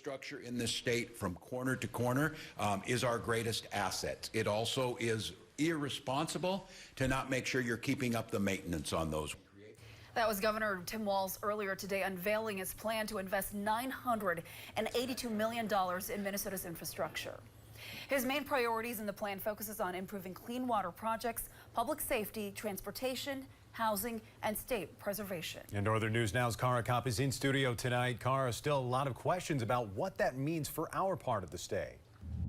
infrastructure in this state from corner to corner is our greatest asset. It also is irresponsible to not make sure you're keeping up the maintenance on those. That was Governor Tim Walz earlier today unveiling his plan to invest $982 million in Minnesota's infrastructure. His main priorities in the plan focuses on improving clean water projects, public safety, transportation, housing, and state preservation. And Northern News Now's Cara Kopp is in studio tonight. Cara, still a lot of questions about what that means for our part of the state.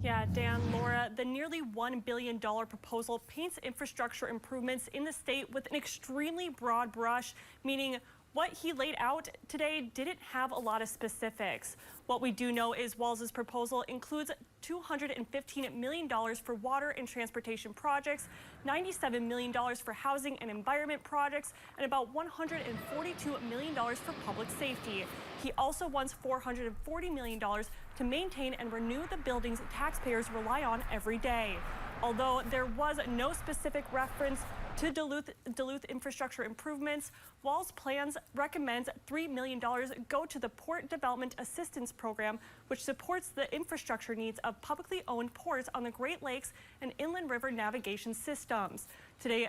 Yeah, Dan, Laura, the nearly $1 billion proposal paints infrastructure improvements in the state with an extremely broad brush, meaning what he laid out today didn't have a lot of specifics. What we do know is Walz's proposal includes $215 million for water and transportation projects, $97 million for housing and environment projects, and about $142 million for public safety. He also wants $440 million to maintain and renew the buildings taxpayers rely on every day. Although there was no specific reference to Duluth infrastructure improvements, Walz plans recommends $3 million go to the Port Development Assistance Program, which supports the infrastructure needs of publicly owned ports on the Great Lakes and inland river navigation systems. Today's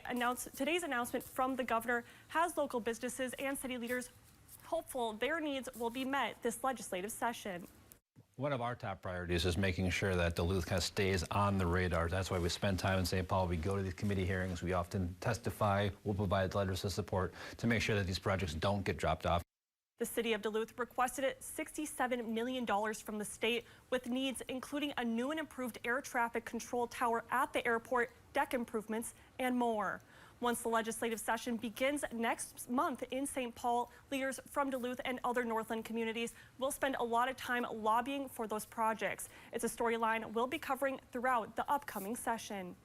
announcement from the governor has local businesses and city leaders hopeful their needs will be met this legislative session. One of our top priorities is making sure that Duluth kind of stays on the radar. That's why we spend time in St. Paul. We go to these committee hearings. We often testify. We'll provide letters of support to make sure that these projects don't get dropped off. The city of Duluth requested $67 million from the state with needs including a new and improved air traffic control tower at the airport, deck improvements, and more. Once the legislative session begins next month in St. Paul, leaders from Duluth and other Northland communities will spend a lot of time lobbying for those projects. It's a storyline we'll be covering throughout the upcoming session.